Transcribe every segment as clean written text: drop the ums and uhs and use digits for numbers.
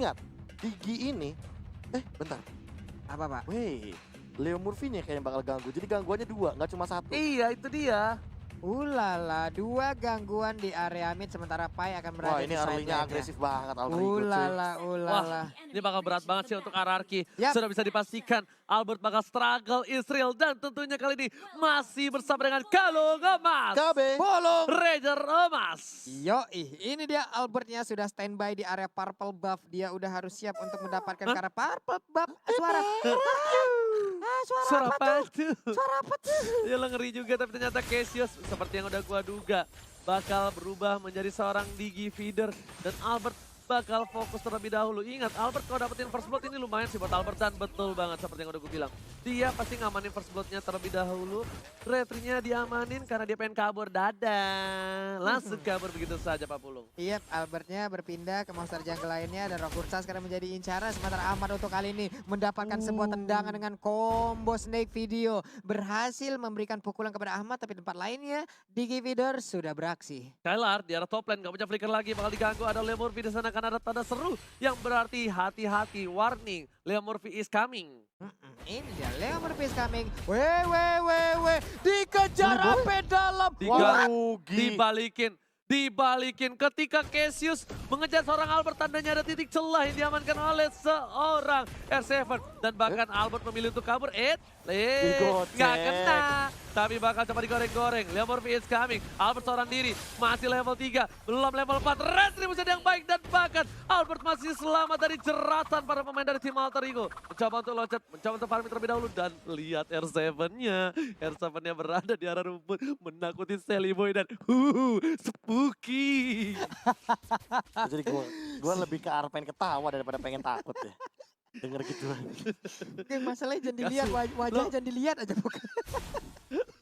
ingat, Digi ini, bentar, Apa Pak? wait, Leo Murphy nih kayaknya bakal ganggu. Jadi gangguannya 2, nggak cuma 1. Iya itu dia. Ulala, 2 gangguan di area mid sementara Pai akan berada Wah di ini side early-nya lane-nya. agresif banget Alter Ego cuy. Ulala, ulala. Ini bakal berat banget sih untuk RRQ. Yap. Sudah bisa dipastikan Albert bakal struggle Israel. Dan tentunya kali ini masih bersama dengan Kalung Emas. KB. Bolong. Ranger Emas. Yoi, ini dia Albertnya sudah standby di area purple buff. Dia udah harus siap untuk mendapatkan Hah? karena purple buff. Suara. Suara apa tuh? apa tuh? Suara apa tuh? Ya lo ngeri juga tapi ternyata Cassius seperti yang udah gua duga bakal berubah menjadi seorang Digi feeder dan Albert bakal fokus terlebih dahulu. Ingat Albert kalau dapetin first blood ini lumayan sih buat Albert dan betul banget seperti yang udah gue bilang. Dia pasti ngamanin first bloodnya terlebih dahulu. Retrinya diamanin karena dia pengen kabur. Dadah. Langsung kabur begitu saja Pak Pulung. Iya, Albertnya berpindah ke monster jungle lainnya dan Rokursa sekarang menjadi incaran. Sementara Ahmad untuk kali ini mendapatkan sebuah tendangan dengan combo snake video. Berhasil memberikan pukulan kepada Ahmad tapi tempat lainnya Digi Feeder sudah beraksi. Skylar di arah top lane gak punya flicker lagi bakal diganggu. Ada Leo Murphy di sana karena ada tanda seru yang berarti hati-hati, warning, Leo Murphy is coming. Ini dia Leo Murphy is coming. Weh. Dikejar sampai dalam. Dibalikin ketika Cassius mengejar seorang Albert, tandanya ada titik celah yang diamankan oleh seorang R7 dan bahkan Albert memilih untuk kabur. Digocek. Nggak kena, tapi bakal coba digoreng-goreng. Leo Murphy is coming, Albert seorang diri, masih level 3, belum level 4, retribusi yang baik dan bahkan Albert masih selamat dari jeratan para pemain dari tim Alter Ego. Mencoba untuk loncat, mencoba untuk farming terlebih dahulu dan lihat R7-nya. R7-nya berada di arah rumput, menakuti Sally Boy dan spooky. Jadi gue lebih ke arah pengen ketawa daripada pengen takut ya. Denger gitu. Oke, masalahnya jangan dilihat, wajahnya jangan dilihat aja bukan.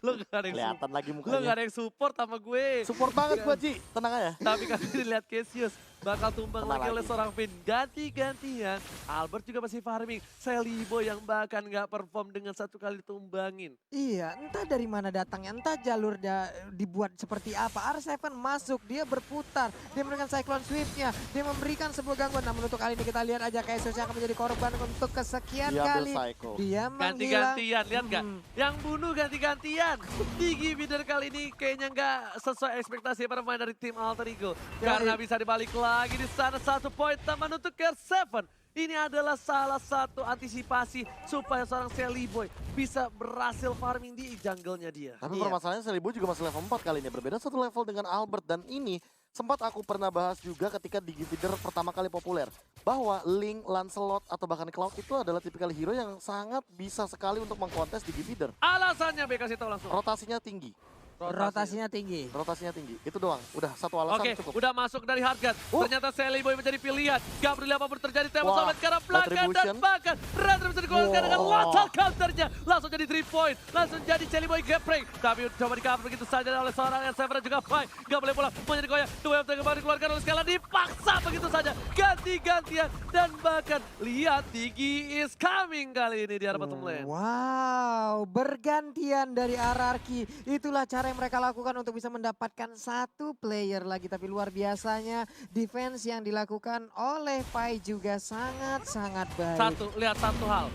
Lo gak ada yang Kelihatan lagi lo gak mukanya. ada yang support sama gue. Support banget gue Ji, tenang aja. Tapi kali ini lihat Cassius bakal tumbang Kena lagi oleh lagi. seorang Finn. Ganti-gantian. Albert juga masih farming. Sally Boy yang bahkan gak perform dengan satu kali tumbangin. Iya, entah dari mana datangnya, entah jalur dibuat seperti apa. R7 masuk, dia berputar, dia memberikan Cyclone Swift-nya, dia memberikan sebuah gangguan. Namun untuk kali ini kita lihat aja Cassius yang akan menjadi korban untuk kesekian Dia ambil kali. psycho. Dia menghilang. Ganti-gantian, lihat gak? Yang bunuh ganti-gantian. Digi Feeder kali ini kayaknya gak sesuai ekspektasi para pemain dari tim Alter Ego. Karena bisa dibalik lagi di sana 1 poin taman untuk R7. Ini adalah salah satu antisipasi supaya seorang Sally Boy bisa berhasil farming di jungle-nya dia. Tapi Iya. permasalahannya Selibo juga masih level 4 kali ini. Berbeda satu level dengan Albert. Dan ini sempat aku pernah bahas juga ketika Digi Feeder pertama kali populer. Bahwa Link, Lancelot, atau bahkan Cloud itu adalah tipikal hero yang sangat bisa sekali untuk mengkontes Digi Feeder. Alasannya B kasih tahu langsung. Rotasinya tinggi. Rotasinya tinggi. Rotasinya tinggi. Itu doang. Udah satu alasan Oke, cukup. udah masuk dari Hardgun. Ternyata Sally Boy menjadi pilihan. Gak peduli apapun terjadi, tembak Wah, solid ke arah belakang dan Retribution. bahkan Retribution dikeluarkan dengan Wah. lethal counternya. Langsung jadi 3 point, langsung jadi Sally Boy geprek. Tapi coba di cover begitu saja oleh seorang R7 dan juga Pai. Gak boleh pulang, menjadi goyah. Dua yang kembali dikeluarkan oleh Skala, dipaksa begitu saja. Ganti-gantian dan bahkan lihat Digi is coming kali ini di arah bottom lane. Wow, bergantian dari RRQ. Itulah cara yang mereka lakukan untuk bisa mendapatkan satu player lagi. Tapi luar biasanya defense yang dilakukan oleh Pai juga sangat-sangat baik. Lihat satu hal.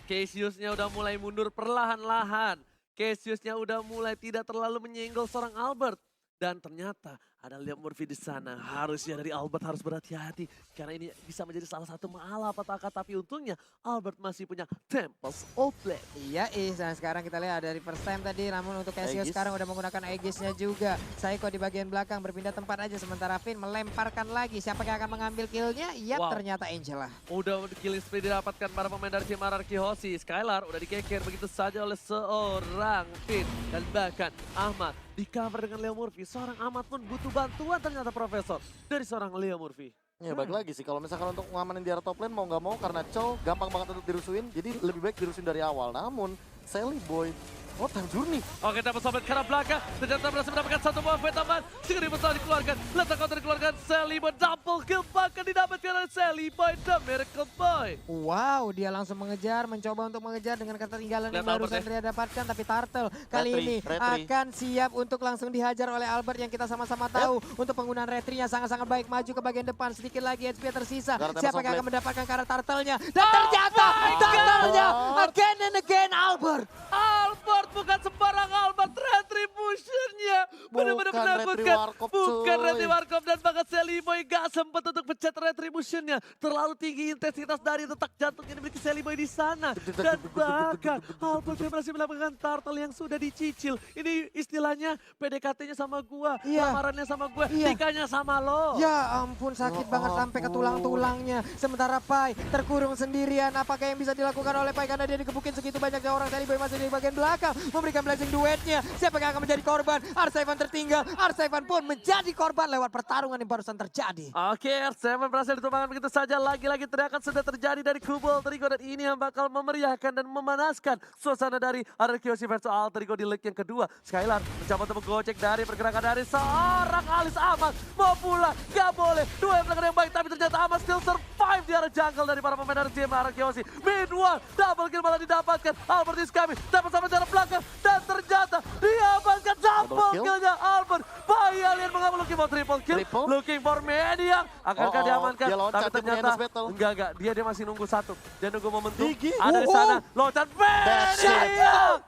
Cassius-nya udah mulai mundur perlahan-lahan. Cassius-nya udah mulai tidak terlalu menyenggol seorang Albert. Dan ternyata ada Leo Murphy di sana. Harusnya dari Albert harus berhati-hati. Karena ini bisa menjadi salah satu malapetaka. Tapi untungnya Albert masih punya Tempest of Blade. Iya, dan sekarang kita lihat dari first time tadi, namun untuk Cassius Aegis. sekarang udah menggunakan Aegisnya juga. Psycho di bagian belakang berpindah tempat aja, sementara Finn melemparkan lagi. Siapa yang akan mengambil killnya? Yap, Wow. ternyata Angela. Udah killing spree didapatkan para pemain dari tim RRQ Hoshi. Skylar udah dikeker begitu saja oleh seorang Finn. Dan bahkan Ahmad di cover dengan Leo Murphy. Seorang Ahmad pun butuh bantuan ternyata Profesor dari seorang Leo Murphy. Ya balik lagi sih, kalau misalkan untuk ngamanin di arah top lane mau nggak mau karena Chow gampang banget untuk dirusuin, jadi lebih baik dirusuin dari awal. Namun Sally Boy. Oh, time journey. Oke, dapat sobat ke arah belakang. Ternyata berhasil mendapatkan satu buah V tambahan. Segera bersama dikeluarkan. Letak counter dikeluarkan. Sally Boy double kill bahkan didapatkan oleh Sally Boy The Miracle Boy. Wow, dia langsung mengejar, mencoba untuk mengejar dengan ketertinggalan yang Lihat barusan Albert dia dapatkan. Tapi Turtle kali Retri, ini retri. akan siap untuk langsung dihajar oleh Albert yang kita sama-sama tahu. Untuk penggunaan retrinya sangat-sangat baik, maju ke bagian depan. Sedikit lagi HP tersisa. Gareth Siapa yang Emerson akan mendapatkan karat Turtle-nya? Dan Oh ternyata my Turtle-nya God. again and again Albert. Albert bukan sembarang Albert, retribution-nya benar-benar Bukan Retri menakutkan. Warkop, Bukan cuy. Retri Warkop dan bahkan Sally Boy gak sempat untuk pencet retribution-nya. Terlalu tinggi intensitas dari detak jantung yang dimiliki Sally Boy di sana. Dan bahkan Albert berhasil mendapatkan turtle yang sudah dicicil. Ini istilahnya PDKT-nya sama gua, Iya. lamarannya sama gua, Iya. nikahnya sama lo. Ya ampun, sakit Ya banget sampai ke ampun. tulang-tulangnya. Sementara Pai terkurung sendirian. Apakah yang bisa dilakukan oleh Pai karena dia dikebukin segitu banyaknya orang. Sally Boy masih di bagian belakang memberikan blessing duetnya. Siapa yang akan menjadi korban? Arsevan tertinggal. Arsevan pun menjadi korban lewat pertarungan yang barusan terjadi. Oke, R7 berhasil ditumbangkan begitu saja. Lagi-lagi teriakan sudah terjadi dari kubu Alter Ego dan ini yang bakal memeriahkan dan memanaskan suasana dari Arkeosi versus Alter Ego di leg yang kedua. Skylar mencoba untuk menggocek dari pergerakan dari seorang Alis Ahmad. Mau pulang, gak boleh. Dua yang belakang yang baik, tapi ternyata Ahmad still survive di area jungle dari para pemain dari tim Arkeosi. Mid-one, double kill malah didapatkan. Albert is coming, dapat sampai dari belakang. Dan ternyata diamankan double kill. kill-nya Albert. Bayi alien mengambil looking for triple kill. Triple. Looking for Maniac. Akankah Oh, diamankan? dia loncat, Tapi dia punya ternyata endless battle. enggak. Dia masih nunggu satu. Dia nunggu momentum. Gigi. Ada di sana. Loncat That's it. Maniac.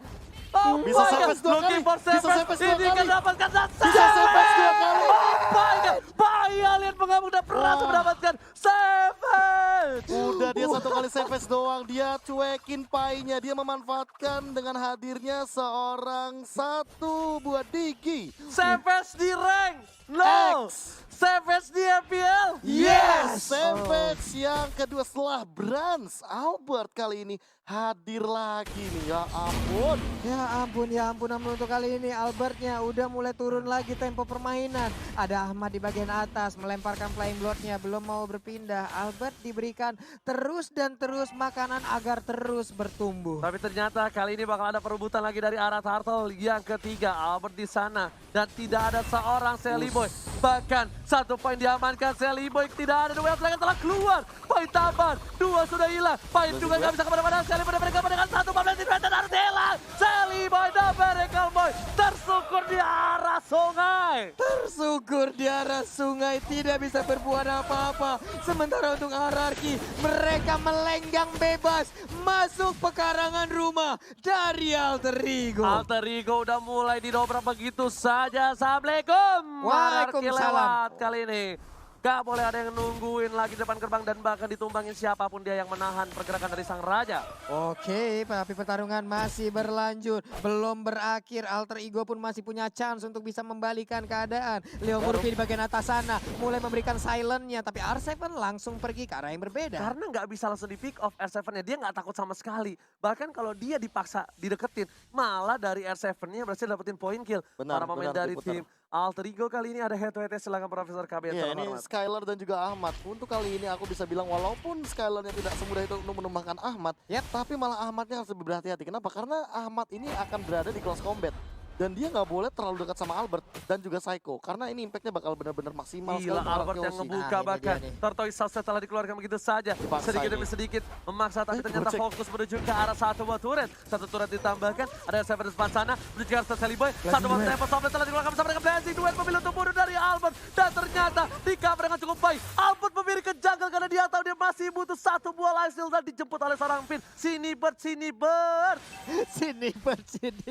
Oh Bisa my God. Savage dua Looking kali. for Bisa Savage. Savage dua Ini kali. akan dapatkan Bisa Savage dua kali. Oh my God. Bayi alien mengamuk dan berhasil Wah. mendapatkan Savage. Udah dia satu kali savage doang, dia cuekin painya, dia memanfaatkan dengan hadirnya seorang satu buat Digi. Savage di rank. No. X. Savage di FPL. Yes! Savage yang kedua setelah Brans. Albert kali ini hadir lagi nih, ya ampun. Ya ampun, namun untuk kali ini Albertnya udah mulai turun lagi tempo permainan. Ada Ahmad di bagian atas melemparkan flying bloodnya, belum mau berpindah. Albert diberikan terus dan terus makanan agar terus bertumbuh. Tapi ternyata kali ini bakal ada perebutan lagi dari arah Turtle yang ketiga. Albert di sana dan tidak ada seorang Sally Boy. Bahkan satu poin diamankan Sally Boy, tidak ada dua yang telah keluar. Poin tambahan, dua sudah hilang. Poin juga nggak bisa kemana-mana. Sally Boy mereka dengan satu pemain di dan harus hilang. Sally Boy dan Miracle Boy tersukur di arah sungai. Tersukur di arah sungai, tidak bisa berbuat apa-apa. Sementara untuk Ararki, mereka melenggang bebas masuk pekarangan rumah dari Alter Ego. Alter Ego udah mulai didobrak begitu saja. Assalamualaikum. Ararki Waalaikumsalam. lewat kali ini. Gak boleh ada yang nungguin lagi depan gerbang dan bahkan ditumbangin siapapun dia yang menahan pergerakan dari sang raja. Oke, tapi pertarungan masih berlanjut. Belum berakhir, Alter Ego pun masih punya chance untuk bisa membalikan keadaan. Leo Murphy di bagian atas sana mulai memberikan silent-nya, tapi R7 langsung pergi ke arah yang berbeda. Karena nggak bisa langsung di pick off R7-nya, dia nggak takut sama sekali. Bahkan kalau dia dipaksa dideketin, malah dari R7-nya berhasil dapetin point kill. Benar, Para pemain benar, dari diputar. tim Alter Ego kali ini ada head to head silakan Profesor KB Ya, ini terhormat. Skylar dan juga Ahmad. Untuk kali ini aku bisa bilang walaupun Skylarnya tidak semudah itu untuk menumbangkan Ahmad, Yep. tapi malah Ahmadnya harus lebih berhati-hati. Kenapa? Karena Ahmad ini akan berada di close combat. Dan dia nggak boleh terlalu dekat sama Albert dan juga Psycho. Karena ini impactnya bakal benar-benar maksimal sekali. Gila untuk Albert yang Arkeosi. ngebuka Nah, ini bahkan dia nih. Tortoise Sauce telah dikeluarkan begitu saja. Dipaksa Sedikit ini. demi sedikit memaksa tapi ternyata gocek. fokus menuju ke arah satu buah turret. Satu turret ditambahkan, ada Seven di depan sana menuju ke arah Sally Boy. Satu buah tempo sampai telah dikeluarkan bersama dengan Blazing. Duet memilih untuk bunuh dari Albert dan ternyata di cover dengan cukup baik. Albert memilih ke jungle karena dia tahu dia masih butuh satu buah lifesteal dan dijemput oleh seorang pin. Sini Bird. Sini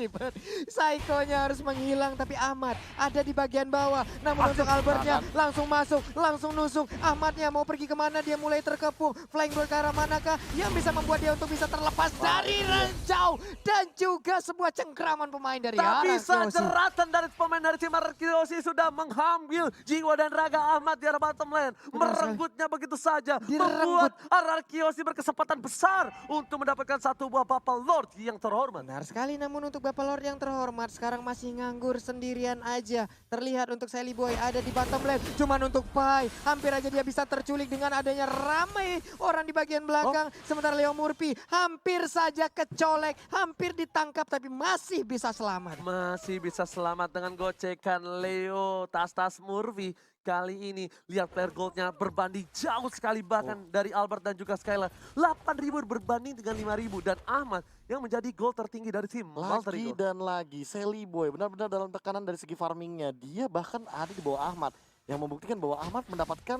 Bird. Psycho-nya harus menghilang, tapi Ahmad ada di bagian bawah. Namun untuk Albertnya langsung masuk, langsung nusuk. Ahmadnya mau pergi kemana, dia mulai terkepung. Flying Bird ke arah manakah yang bisa membuat dia untuk bisa terlepas dari ranjau. Dan juga sebuah cengkraman pemain dari Tapi Arkeosi. jeratan dari pemain dari tim Arkeosi sudah mengambil jiwa dan raga Ahmad di arah bottom lane. Merenggutnya begitu saja. Membuat Arkeosi berkesempatan besar untuk mendapatkan satu buah Bapal Lord yang terhormat. Benar sekali, namun untuk Bapak Lord yang terhormat sekarang masih nganggur sendirian aja. Terlihat untuk Sally Boy ada di bottom lane. Cuman untuk Pai, hampir aja dia bisa terculik dengan adanya ramai orang di bagian belakang. Sementara Leo Murphy hampir saja kecolek, hampir ditangkap tapi masih bisa selamat. Masih bisa selamat dengan gocekan Leo tas-tas Murphy. Kali ini lihat player goldnya berbanding jauh sekali bahkan dari Albert dan juga Skylar. 8.000 berbanding dengan 5.000 dan Ahmad yang menjadi gold tertinggi dari tim Alter Lagi Ego. dan lagi, Sally Boy benar-benar dalam tekanan dari segi farmingnya. Dia bahkan ada di bawah Ahmad. Yang membuktikan bahwa Ahmad mendapatkan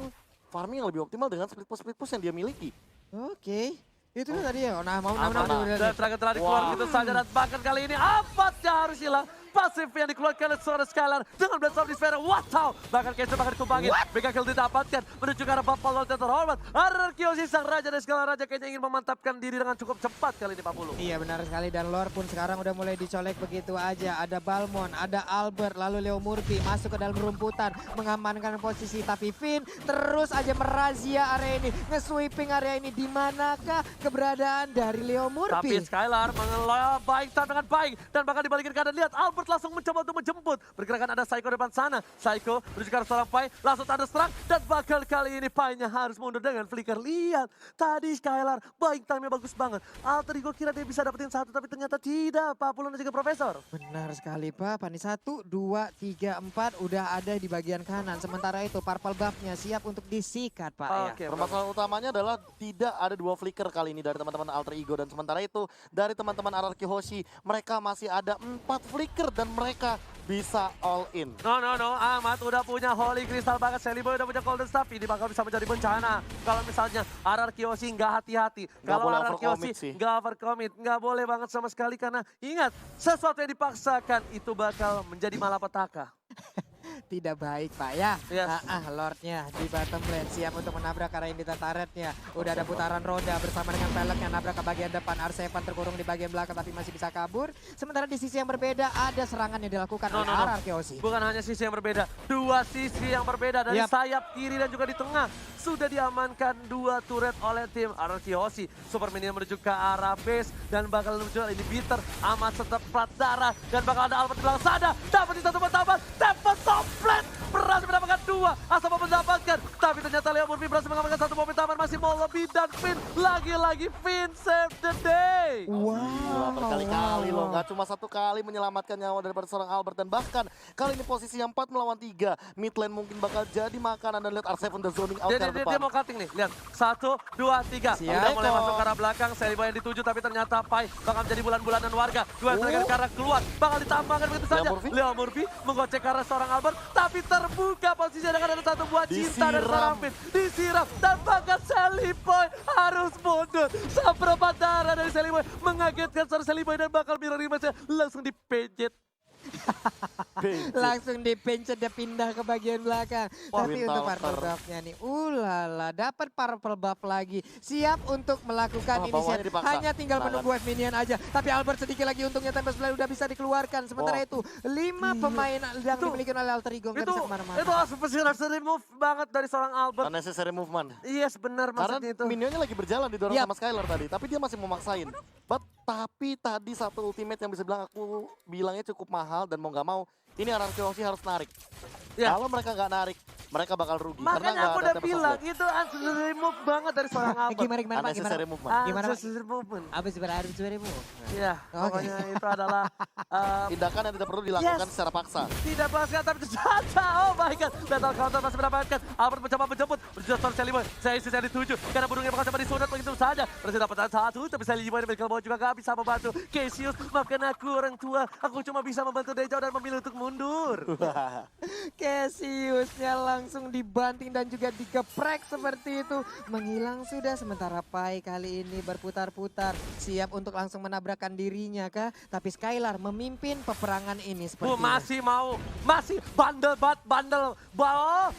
farming yang lebih optimal dengan split push yang dia miliki. Oke. Itu kan tadi ya. Nah, mau Ahmad. Dan terakhir dikeluar gitu saja dan bahkan kali ini Ahmadnya harus hilang. Pasif yang dikeluarkan oleh seorang Skylar dengan Blast of Despair. Wow! Bahkan Kaiser bahkan ditumbangin. Mega kill didapatkan menuju ke arah Bapak Lord yang terhormat. Ararkiosi sang raja dan Skylar raja kayaknya ingin memantapkan diri dengan cukup cepat kali ini Pak Pulu. Iya benar sekali dan Lord pun sekarang udah mulai dicolek begitu aja. Ada Balmon, ada Albert, lalu Leo Murphy masuk ke dalam rumputan mengamankan posisi. Tapi Finn terus aja merazia area ini, nge-sweeping area ini. Di manakah keberadaan dari Leo Tapi Murphy? Skylar mengelola baik dengan baik dan bahkan dibalikin keadaan. Lihat Albert langsung mencoba untuk menjemput. Pergerakan ada Psycho depan sana. Psycho menuju ke arah seorang Pai, langsung thunderstruck dan bakal kali ini Pai-nya harus mundur dengan flicker. Lihat tadi Skylar baik time-nya bagus banget. Alter Ego kira dia bisa dapetin satu tapi ternyata tidak. Pak Pulun dan juga Profesor. Benar sekali Pak, Pani 1, 2, 3, 4 udah ada di bagian kanan. Sementara itu purple buff-nya siap untuk disikat Pak ya. Oke, Permasalahan utamanya adalah tidak ada 2 flicker kali ini dari teman-teman Alter Ego. Dan sementara itu dari teman-teman Ararki Hoshi, mereka masih ada 4 flicker dan mereka bisa all in. No, Ahmad udah punya Holy Crystal banget, Sally Boy udah punya Golden Staff, ini bakal bisa menjadi bencana. Kalau misalnya Ararkiosi nggak hati-hati, kalau boleh Ararkiosi overcommit sih. nggak overcommit, nggak boleh banget sama sekali karena ingat, sesuatu yang dipaksakan itu bakal menjadi malapetaka. Tidak baik Pak ya. Yes. Lordnya di bottom lane siap untuk menabrak arah Indita turretnya. Udah ada putaran roda bersama dengan peleknya nabrak ke bagian depan. R7 terkurung di bagian belakang tapi masih bisa kabur. Sementara di sisi yang berbeda ada serangan yang dilakukan oleh Ararkiosi. Bukan hanya sisi yang berbeda, 2 sisi yang berbeda dari sayap kiri dan juga di tengah. Sudah diamankan 2 turret oleh tim Ararkiosi. Super Minion menuju ke arah base dan bakal menuju ini bitter. Amat tetap plat darah dan bakal ada Albert di belakang sana. Dapat di satu pertama, tempat Toplet berhasil mendapatkan 2. Asal mendapatkan, tapi ternyata Leo Murphy berhasil mengamankan 1 momen taman. Masih mau lebih dan Finn, lagi-lagi Finn save the day. Gila, berkali-kali loh, nggak cuma 1 kali menyelamatkan nyawa daripada seorang Albert. Dan bahkan kali ini posisinya 4 melawan 3. Mid lane mungkin bakal jadi makanan dan lihat R7 the zoning out ke depan. Dia mau cutting nih, lihat. 1, 2, 3. Udah mulai masuk ke arah belakang, Sally Boy yang dituju tapi ternyata Pai bakal menjadi bulan-bulanan warga. Dua terakhir ke arah keluar, bakal ditambahkan begitu saja. Leo Murphy menggocek ke arah seorang Albert, tapi terbuka posisinya dengan ada 1 buah cinta dari seorang Finn. Disiram dan bahkan Sally Boy harus mundur. Seperempat darah dari Sally Boy mengagetkan seorang Sally Boy dan bakal mirror image-nya langsung dipejet. Langsung dipencet dia pindah ke bagian belakang. Tapi untuk purple buff-nya nih, ulala, dapat purple buff lagi. Siap untuk melakukan inisiatif. Hanya tinggal menunggu wave minion aja. Tapi Albert sedikit lagi untungnya Tempest Blade udah bisa dikeluarkan. Sementara itu 5 pemain yang dimiliki oleh Alter Ego nggak bisa kemana-mana. Itu unnecessary move banget dari seorang Albert. Unnecessary movement. Yes, benar maksudnya itu. Karena minionnya lagi berjalan didorong sama Skylar tadi. Tapi dia masih memaksain. Tapi tadi satu ultimate yang bisa bilang aku bilangnya cukup mahal dan mau nggak mau ini Ararkiosi harus narik. Ya. Kalau mereka nggak narik, mereka bakal rugi. Makanya aku udah bilang itu unnecessary move banget dari seorang Albert. Gimana Pak? Unnecessary movement. Gimana, Pak? Unnecessary movement. Apa sebenarnya unnecessary move? Iya, pokoknya itu adalah tindakan yang tidak perlu dilakukan secara paksa. tidak paksa tapi ternyata, oh my god, battle counter masih mendapatkan. Albert mencoba menjemput, berjuang Sally Boy. Saya dituju, karena burungnya bakal coba disunat begitu saja. Berhasil dapat 1, tapi Sally Boy dan Michael Boy juga gak bisa membantu. Cassius, maafkan aku orang tua, aku cuma bisa membantu dari jauh dan memilih untuk mundur. Cassiusnya langsung dibanting dan juga digeprek seperti itu. Menghilang sudah sementara Pai kali ini berputar-putar. Siap untuk langsung menabrakkan dirinya kah? Tapi Skylar memimpin peperangan ini seperti masih bandel.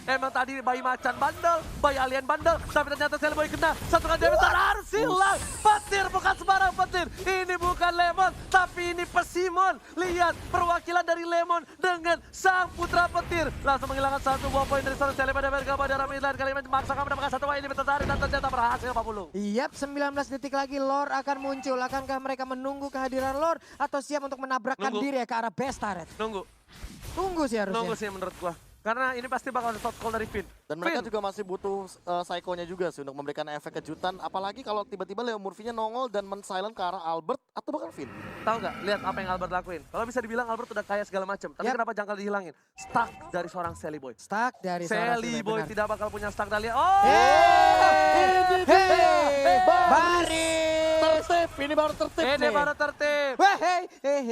Emang tadi bayi macan bandel, bayi alien bandel. Tapi ternyata Sally Boy kena. Satu kali damage harus hilang. Petir bukan sembarang petir. Ini bukan Lemon, tapi ini Persimmon. Lihat perwakilan dari Lemon dengan sang putra petir. Langsung menghilangkan 1 buah poin dari seorang Sally Boy dan pada Ramidlan. Kali ini memaksakan mendapatkan 1 poin ini tertarik dan ternyata berhasil Pak Pulung. Iyap, 19 detik lagi Lord akan muncul. Akankah mereka menunggu kehadiran Lord atau siap untuk menabrakkan diri ya ke arah base turret? Nunggu Tunggu sih harusnya. sih menurut gua. Karena ini pasti bakal ada shot call dari Finn. Dan mereka Finn, juga masih butuh psycho-nya juga sih untuk memberikan efek kejutan. Apalagi kalau tiba-tiba Leo Murphy-nya nongol dan men-silent ke arah Albert atau bahkan Finn. tahu nggak? Lihat apa yang Albert lakuin. Kalau bisa dibilang Albert udah kaya segala macam. Tapi Yap. kenapa jangkal dihilangin? Stuck dari seorang Sally Boy. Stuck dari seorang Sally Sally, Boy benar. tidak bakal punya stuck Dahlia. Oh! Ini dia. Baris. Tertib, ini baru tertib Ini nih. baru tertib.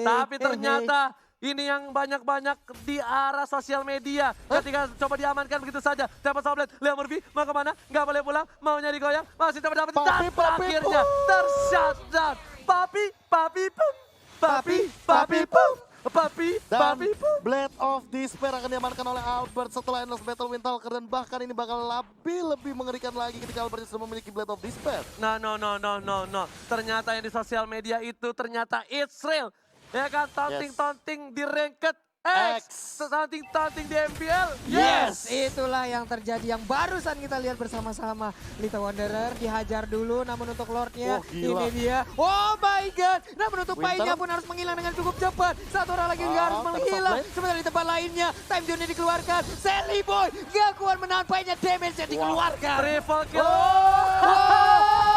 Tapi ternyata ini yang banyak-banyak di arah sosial media. Ketika coba diamankan begitu saja. Dapat Soblet, Leo Murphy mau kemana? Nggak boleh pulang, maunya digoyang. Masih coba dapat. Dan Papi, akhirnya pum. tershutdown. Papi, pum. Papi, pum. Dan Papi, pum. Blade of Despair akan diamankan oleh Albert setelah Endless Battle Windtalker. Dan bahkan ini bakal lebih mengerikan lagi ketika Albert sudah memiliki Blade of Despair. No. Ternyata yang di sosial media itu ternyata it's real. Ya kan, taunting di ranked X. Taunting di MPL. Yes, itulah yang terjadi yang barusan kita lihat bersama-sama. Lita Wanderer dihajar dulu, namun untuk Lordnya Wah, gila. ini dia. Oh my god, namun untuk Winter. Pai-nya pun harus menghilang dengan cukup cepat. Satu orang lagi juga harus Terus menghilang. offlane. Sementara di tempat lainnya, time zone-nya dikeluarkan. Sally Boy gak kuat menahan Pai-nya, damage-nya dikeluarkan. Triple kill.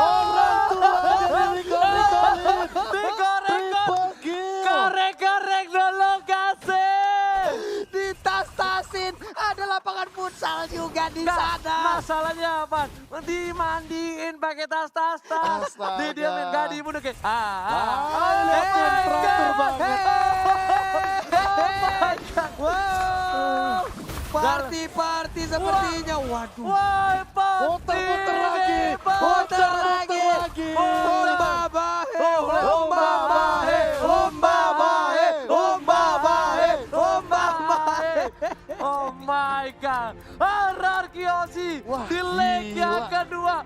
Orang tua jadi digoreng-goreng. Digoreng-goreng. Triple kill. Korek-korek dulu kasih. Ditas-tasin, ada lapangan futsal juga di sana. Masalahnya apa? Dimandiin pakai tas. Astaga. Didiamin, gak dibunuh kayak. lihat tuh, teratur banget. Wow, party sepertinya. Waduh. Woi, Puter lagi. Puter lagi. Lomba bahe, lomba bahe, lomba bahe, lomba bahe, lomba bahe. Oh my god. Harar Kiyoshi Wah, di leg yang gila. kedua